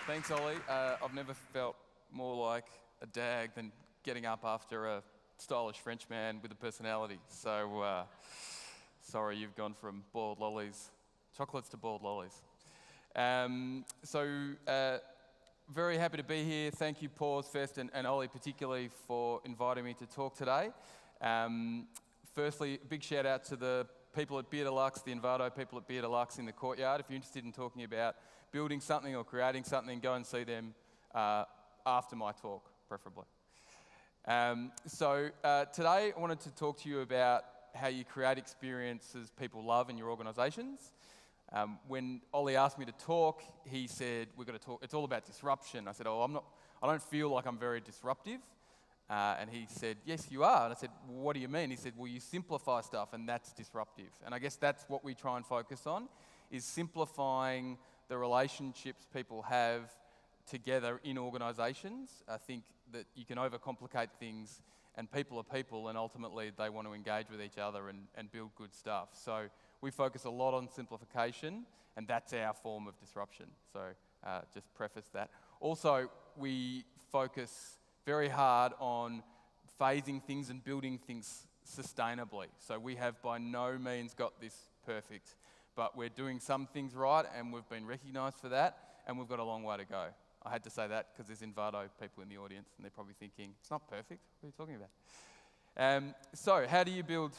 Thanks, Ollie. I've never felt more like a dag than getting up after a stylish French man with a personality. So, sorry, you've gone from boiled lollies, chocolates to boiled lollies. Very happy to be here. Thank you, Pause Fest, and Ollie particularly for inviting me to talk today. Firstly, a big shout out to the people at Beer Deluxe, the Envato people at Beer Deluxe in the courtyard. If you're interested in talking about building something or creating something, go and see them after my talk, preferably. Today I wanted to talk to you about how you create experiences people love in your organisations. When Ollie asked me to talk, he said, "We've got to talk. It's all about disruption." I said, "Oh, I don't feel like I'm very disruptive." And he said, "Yes, you are." And I said, "What do you mean?" He said, "Well, you simplify stuff, and that's disruptive." And I guess that's what we try and focus on, is simplifying the relationships people have together in organisations. I think that you can overcomplicate things, and people are people, and ultimately they want to engage with each other and build good stuff. So we focus a lot on simplification, and that's our form of disruption. So just preface that. Also, we focus very hard on phasing things and building things sustainably. So we have by no means got this perfect, but we're doing some things right, and we've been recognised for that, and we've got a long way to go. I had to say that because there's Envato people in the audience, and they're probably thinking, "It's not perfect, what are you talking about?" So how do you build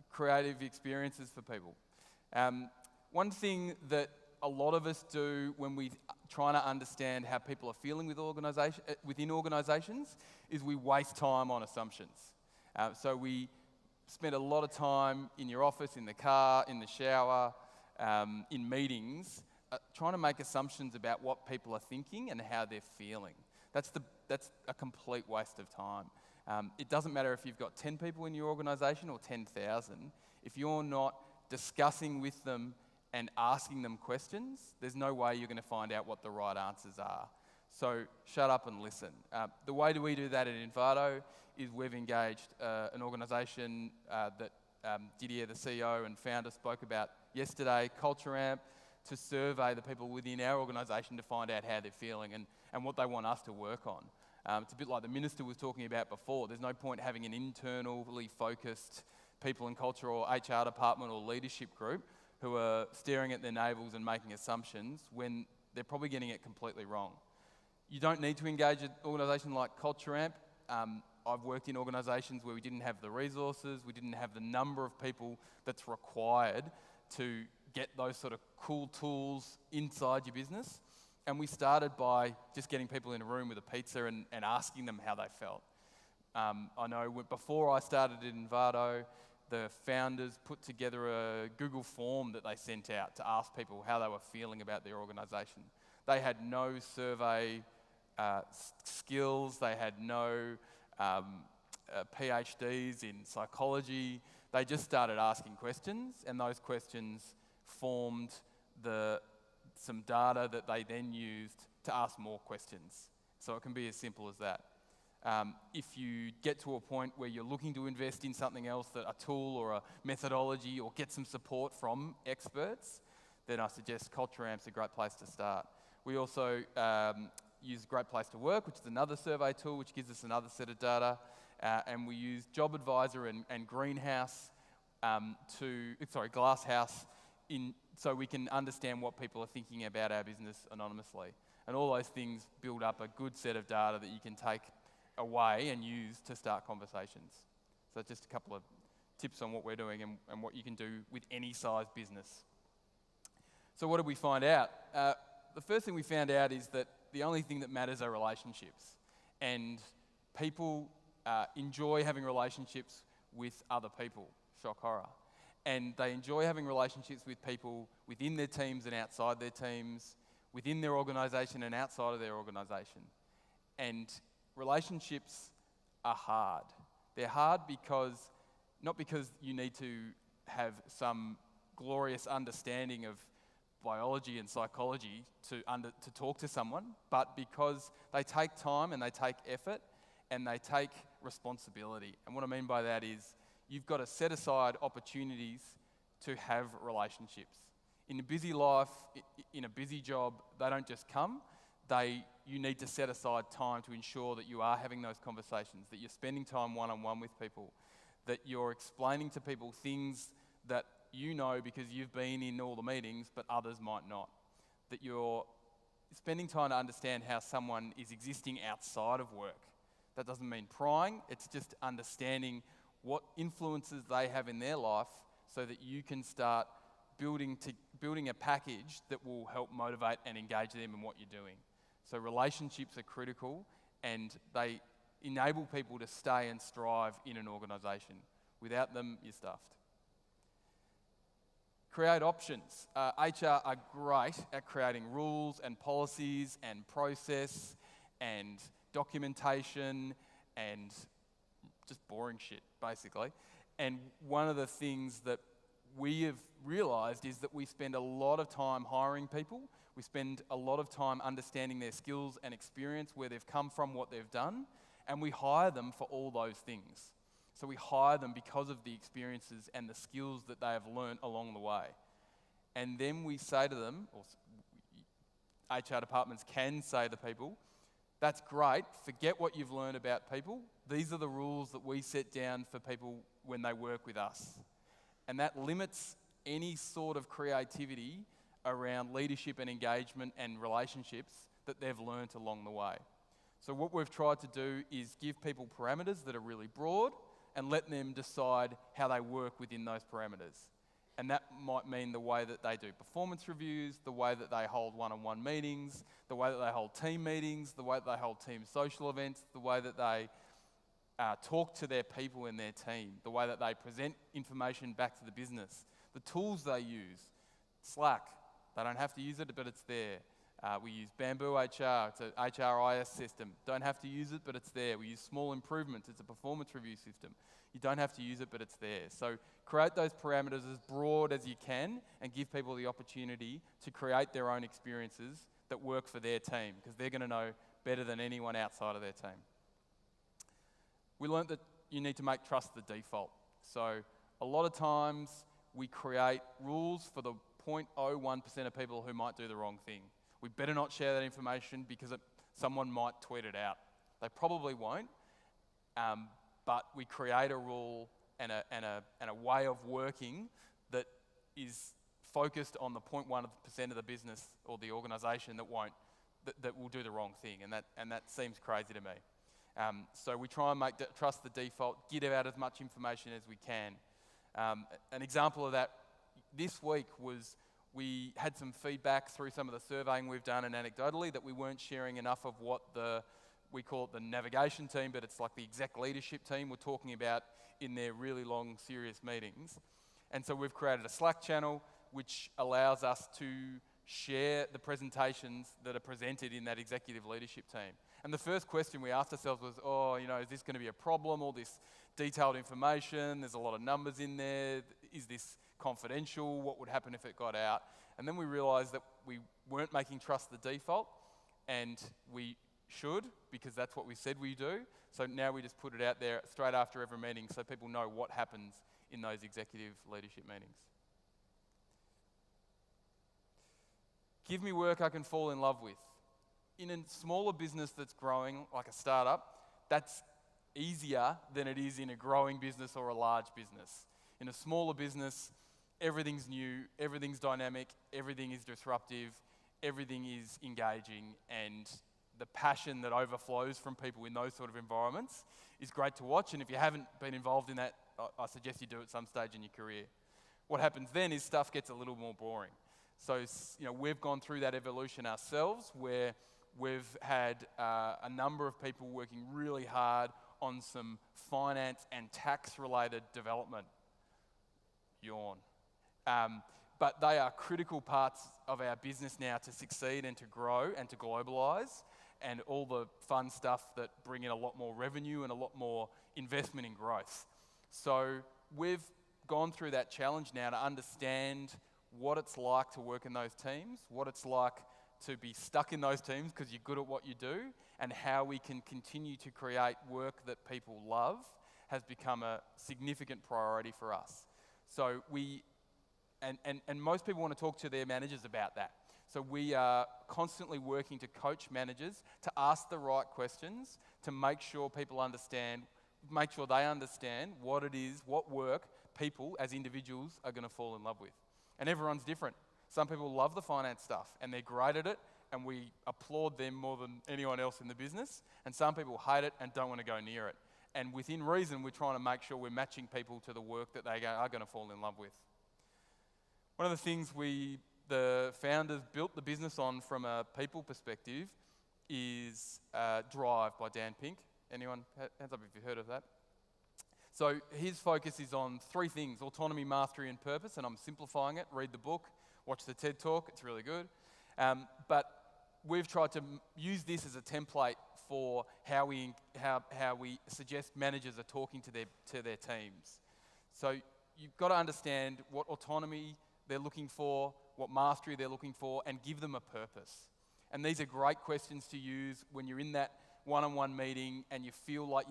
creative experiences for people? One thing that a lot of us do when we trying to understand how people are feeling within organisations is we waste time on assumptions. So we spend a lot of time in your office, in the car, in the shower, in meetings, trying to make assumptions about what people are thinking and how they're feeling. That's a complete waste of time. It doesn't matter if you've got 10 people in your organisation or 10,000. If you're not discussing with them and asking them questions, there's no way you're going to find out what the right answers are. So shut up and listen. The way we do that at Envato is we've engaged an organisation that Didier, the CEO and founder, spoke about yesterday, Culture Amp, to survey the people within our organisation to find out how they're feeling and what they want us to work on. It's a bit like the minister was talking about before. There's no point having an internally focused people in culture or HR department or leadership group who are staring at their navels and making assumptions when they're probably getting it completely wrong. You don't need to engage an organisation like Culture Amp. I've worked in organisations where we didn't have the resources, we didn't have the number of people that's required to get those sort of cool tools inside your business. And we started by just getting people in a room with a pizza and asking them how they felt. I know before I started at Envato, the founders put together a Google form that they sent out to ask people how they were feeling about their organisation. They had no survey skills, they had no PhDs in psychology. They just started asking questions, and those questions formed some data that they then used to ask more questions. So it can be as simple as that. If you get to a point where you're looking to invest in something else, a tool or a methodology, or get some support from experts, then I suggest Culture Amp's a great place to start. We also use Great Place to Work, which is another survey tool which gives us another set of data, and we use Job Advisor and Glasshouse so we can understand what people are thinking about our business anonymously. And all those things build up a good set of data that you can take away and use to start conversations. So just a couple of tips on what we're doing and what you can do with any size business. So what did we find out? The first thing we found out is that the only thing that matters are relationships. And people enjoy having relationships with other people. Shock horror. And they enjoy having relationships with people within their teams and outside their teams, within their organisation and outside of their organisation. And relationships are hard. They're hard not because you need to have some glorious understanding of biology and psychology to talk to someone, but because they take time and they take effort and they take responsibility. And what I mean by that is you've got to set aside opportunities to have relationships. In a busy life, in a busy job, they don't just come. You need to set aside time to ensure that you are having those conversations, that you're spending time one-on-one with people, that you're explaining to people things that you know because you've been in all the meetings, but others might not. That you're spending time to understand how someone is existing outside of work. That doesn't mean prying, it's just understanding what influences they have in their life so that you can start building a package that will help motivate and engage them in what you're doing. So relationships are critical, and they enable people to stay and strive in an organisation. Without them, you're stuffed. Create options. HR are great at creating rules and policies and process and documentation and just boring shit, basically. And one of the things that we have realised is that we spend a lot of time hiring people. We spend a lot of time understanding their skills and experience, where they've come from, what they've done, and we hire them for all those things. So we hire them because of the experiences and the skills that they have learnt along the way. And then we say to them, or HR departments can say to people, that's great, forget what you've learned about people. These are the rules that we set down for people when they work with us. And that limits any sort of creativity around leadership and engagement and relationships that they've learnt along the way. So what we've tried to do is give people parameters that are really broad and let them decide how they work within those parameters. And that might mean the way that they do performance reviews, the way that they hold one-on-one meetings, the way that they hold team meetings, the way that they hold team social events, the way that they talk to their people in their team, the way that they present information back to the business, the tools they use. Slack, they don't have to use it, but it's there. We use Bamboo HR, it's an HRIS system. Don't have to use it, but it's there. We use Small Improvements, it's a performance review system. You don't have to use it, but it's there. So create those parameters as broad as you can and give people the opportunity to create their own experiences that work for their team, because they're going to know better than anyone outside of their team. We learnt that you need to make trust the default. So a lot of times we create rules for the 0.01% of people who might do the wrong thing. We better not share that information because someone might tweet it out. They probably won't, but we create a rule and a way of working that is focused on the 0.1% of the business or the organisation that will do the wrong thing, and that seems crazy to me. So we try and make trust the default, get out as much information as we can. An example of that this week was we had some feedback through some of the surveying we've done, and anecdotally that we weren't sharing enough of what we call it the navigation team, but it's like the exec leadership team we're talking about in their really long, serious meetings. And so we've created a Slack channel which allows us to share the presentations that are presented in that executive leadership team. And the first question we asked ourselves was, is this going to be a problem? All this detailed information, there's a lot of numbers in there. Is this confidential? What would happen if it got out? And then we realised that we weren't making trust the default, and we should, because that's what we said we do. So now we just put it out there straight after every meeting so people know what happens in those executive leadership meetings. Give me work I can fall in love with. In a smaller business that's growing, like a startup, that's easier than it is in a growing business or a large business. In a smaller business, everything's new, everything's dynamic, everything is disruptive, everything is engaging, and the passion that overflows from people in those sort of environments is great to watch. And if you haven't been involved in that, I suggest you do at some stage in your career. What happens then is stuff gets a little more boring. So, we've gone through that evolution ourselves, where we've had a number of people working really hard on some finance and tax-related development. Yawn. But they are critical parts of our business now to succeed and to grow and to globalise, and all the fun stuff that bring in a lot more revenue and a lot more investment in growth. So we've gone through that challenge now to understand what it's like to work in those teams, what it's like to be stuck in those teams because you're good at what you do, and how we can continue to create work that people love has become a significant priority for us. So we And most people want to talk to their managers about that. So we are constantly working to coach managers to ask the right questions, to make sure people understand, make sure they understand what it is, what work people as individuals are going to fall in love with. And everyone's different. Some people love the finance stuff and they're great at it, and we applaud them more than anyone else in the business. And some people hate it and don't want to go near it. And within reason, we're trying to make sure we're matching people to the work that they are going to fall in love with. One of the things the founders built the business on from a people perspective is Drive by Dan Pink. Anyone? Hands up if you've heard of that. So his focus is on three things: autonomy, mastery, and purpose. And I'm simplifying it. Read the book, watch the TED Talk. It's really good. But we've tried to use this as a template for how we suggest managers are talking to their teams. So you've got to understand what autonomy they're looking for, what mastery they're looking for, and give them a purpose. And these are great questions to use when you're in that one-on-one meeting and you feel like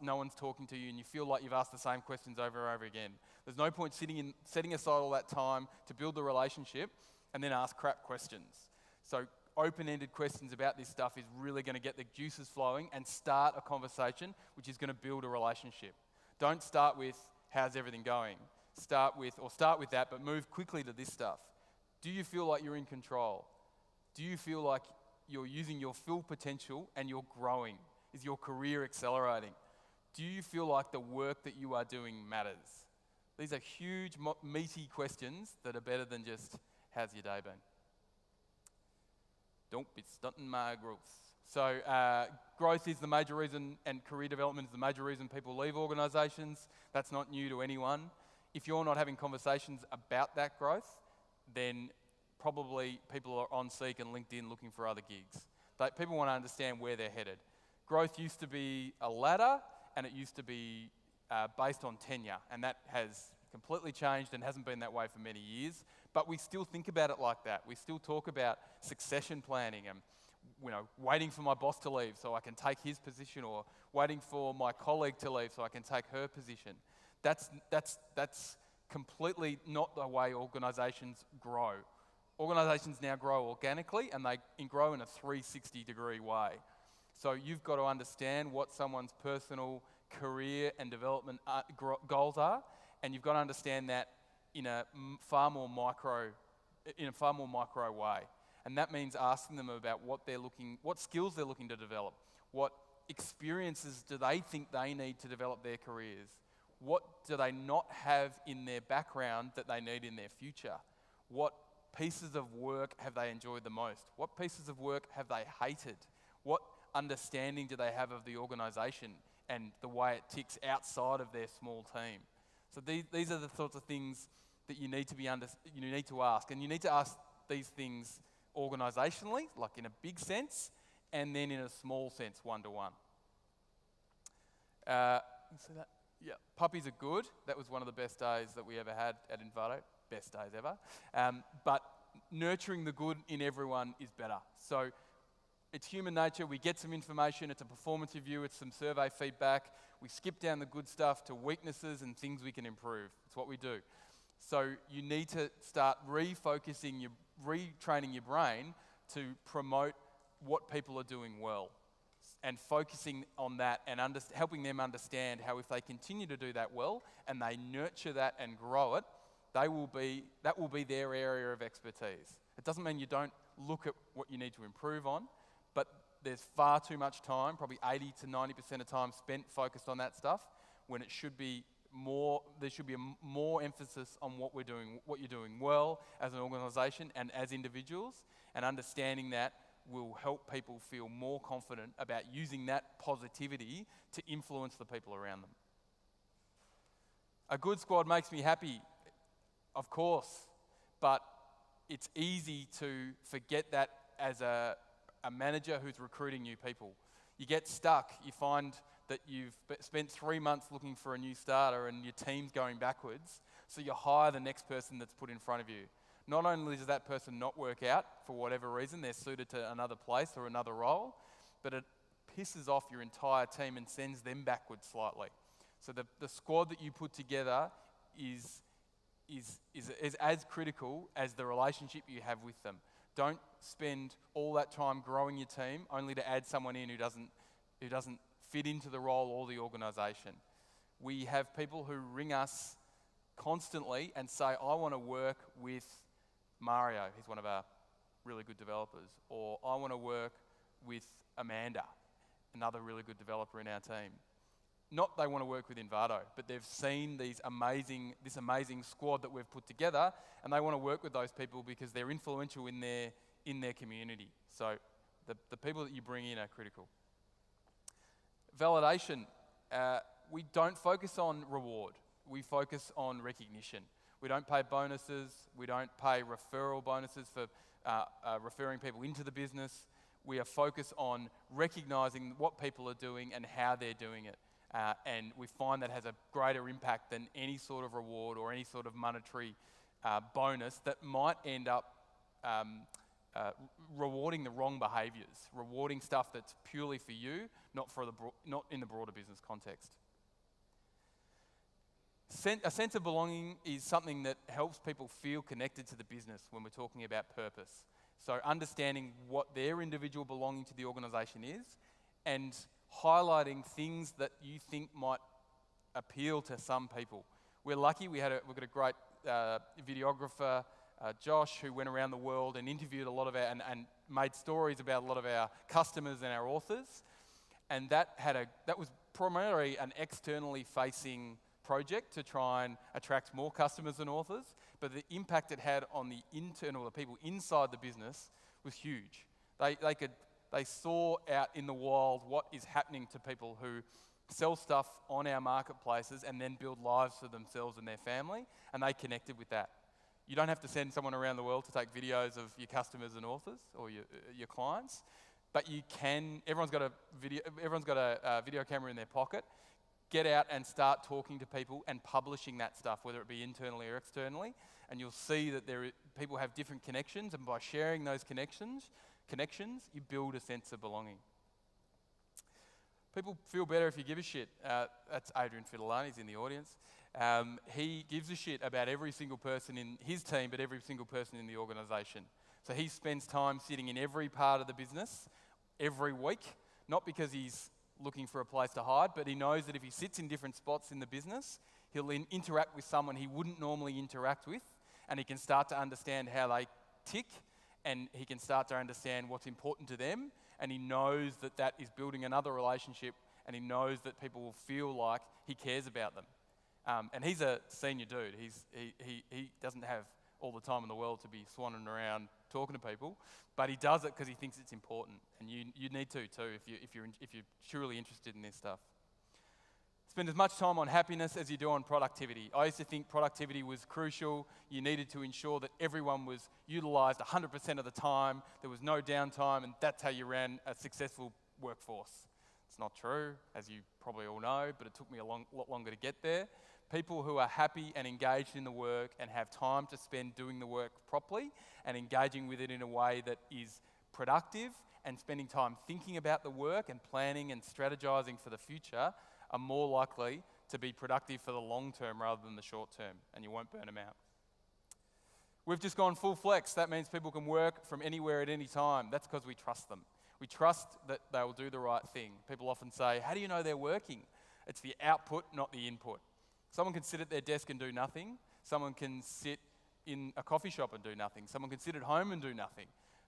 no one's talking to you, and you feel like you've asked the same questions over and over again. There's no point setting aside all that time to build the relationship and then ask crap questions. So open-ended questions about this stuff is really going to get the juices flowing and start a conversation which is going to build a relationship. Don't start with, how's everything going? Start with that, but move quickly to this stuff. Do you feel like you're in control? Do you feel like you're using your full potential and you're growing? Is your career accelerating? Do you feel like the work that you are doing matters? These are huge, meaty questions that are better than just, how's your day been? Don't be stunting my growth. So growth is the major reason, and career development is the major reason people leave organisations. That's not new to anyone. If you're not having conversations about that growth, then probably people are on Seek and LinkedIn looking for other gigs. People want to understand where they're headed. Growth used to be a ladder, and it used to be based on tenure, and that has completely changed and hasn't been that way for many years. But we still think about it like that. We still talk about succession planning and, waiting for my boss to leave so I can take his position, or waiting for my colleague to leave so I can take her position. That's completely not the way organisations grow. Organisations now grow organically, and they grow in a 360-degree way. So you've got to understand what someone's personal career and development goals are, and you've got to understand that in a far more micro way. And that means asking them about what skills they're looking to develop, what experiences do they think they need to develop their careers, what do they not have in their background that they need in their future, what pieces of work have they enjoyed the most, what pieces of work have they hated, what understanding do they have of the organisation and the way it ticks outside of their small team. So these are the sorts of things that you need to ask, and you need to ask these things organisationally, like in a big sense, and then in a small sense, one-to-one. See that? Yeah, puppies are good. That was one of the best days that we ever had at Envato. Best days ever. But nurturing the good in everyone is better. So it's human nature. We get some information. It's a performance review. It's some survey feedback. We skip down the good stuff to weaknesses and things we can improve. It's what we do. So you need to start retraining your brain to promote what people are doing well, and focusing on that and helping them understand how if they continue to do that well and they nurture that and grow it, that will be their area of expertise. It doesn't mean you don't look at what you need to improve on, but there's far too much time, probably 80 to 90% of time spent focused on that stuff, when it should be more. There should be more emphasis on what you're doing well as an organisation and as individuals, and understanding that will help people feel more confident about using that positivity to influence the people around them. A good squad makes me happy, of course, but it's easy to forget that as a manager who's recruiting new people. You get stuck, you find that you've spent 3 months looking for a new starter and your team's going backwards, so you hire the next person that's put in front of you. Not only does that person not work out for whatever reason, they're suited to another place or another role, but it pisses off your entire team and sends them backwards slightly. So the squad that you put together is is as critical as the relationship you have with them. Don't spend all that time growing your team only to add someone in who doesn't fit into the role or the organisation. We have people who ring us constantly and say, I want to work with Mario, he's one of our really good developers, or I want to work with Amanda, another really good developer in our team. Not they want to work with Envato, but they've seen this amazing squad that we've put together, and they want to work with those people because they're influential in their community. So the people that you bring in are critical. Validation. We don't focus on reward. We focus on recognition. We don't pay bonuses. We don't pay referral bonuses for referring people into the business. We are focused on recognizing what people are doing and how they're doing it. And we find that has a greater impact than any sort of reward or any sort of monetary bonus that might end up rewarding the wrong behaviours, rewarding stuff that's purely for you, not in the broader business context. A sense of belonging is something that helps people feel connected to the business when we're talking about purpose. So understanding what their individual belonging to the organisation is and highlighting things that you think might appeal to some people. We're lucky, we've got a great videographer, Josh, who went around the world and interviewed a lot of and made stories about a lot of our customers and our authors. And that was primarily an externally facing project to try and attract more customers and authors, but the impact it had on the people inside the business was huge. They saw out in the wild what is happening to people who sell stuff on our marketplaces and then build lives for themselves and their family, and they connected with that. You don't have to send someone around the world to take videos of your customers and authors or your clients, but you can. Everyone's got a video camera in their pocket. Get out and start talking to people and publishing that stuff, whether it be internally or externally, and you'll see that people have different connections, and by sharing those connections, you build a sense of belonging. People feel better if you give a shit. That's Adrian Fidelani, he's in the audience. He gives a shit about every single person in his team, but every single person in the organisation. So he spends time sitting in every part of the business every week, not because he's looking for a place to hide, but he knows that if he sits in different spots in the business, he'll interact with someone he wouldn't normally interact with, and he can start to understand how they tick, and he can start to understand what's important to them, and he knows that that is building another relationship, and he knows that people will feel like he cares about them. And he's a senior dude. He doesn't have all the time in the world to be swanning around talking to people, but he does it because he thinks it's important, and you need to too if you're truly interested in this stuff. Spend as much time on happiness as you do on productivity. I used to think productivity was crucial. You needed to ensure that everyone was utilised 100% of the time. There was no downtime, and that's how you ran a successful workforce. It's not true, as you probably all know, but it took me a lot longer to get there. People who are happy and engaged in the work and have time to spend doing the work properly and engaging with it in a way that is productive and spending time thinking about the work and planning and strategizing for the future are more likely to be productive for the long term rather than the short term, and you won't burn them out. We've just gone full flex. That means people can work from anywhere at any time. That's because we trust them. We trust that they will do the right thing. People often say, how do you know they're working? It's the output, not the input. Someone can sit at their desk and do nothing. Someone can sit in a coffee shop and do nothing. Someone can sit at home and do nothing.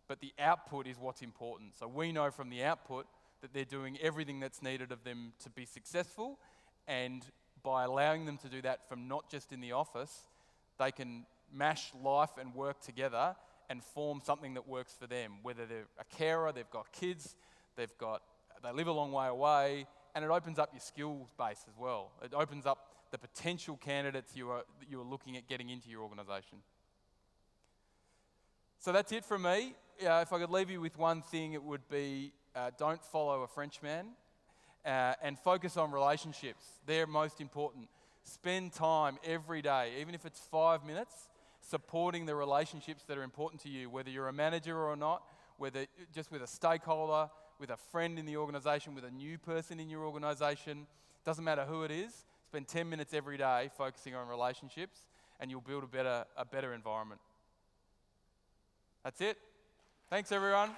But the output is what's important. So we know from the output that they're doing everything that's needed of them to be successful, and by allowing them to do that from not just in the office, they can mash life and work together and form something that works for them. Whether they're a carer, they've got kids, they live a long way away, and it opens up your skills base as well. It opens up the potential candidates you are looking at getting into your organisation. So that's it from me. If I could leave you with one thing, it would be don't follow a Frenchman and focus on relationships. They're most important. Spend time every day, even if it's 5 minutes, supporting the relationships that are important to you, whether you're a manager or not, whether just with a stakeholder, with a friend in the organisation, with a new person in your organisation. Doesn't matter who it is. Spend 10 minutes every day focusing on relationships, and you'll build a better environment. That's it. Thanks, everyone.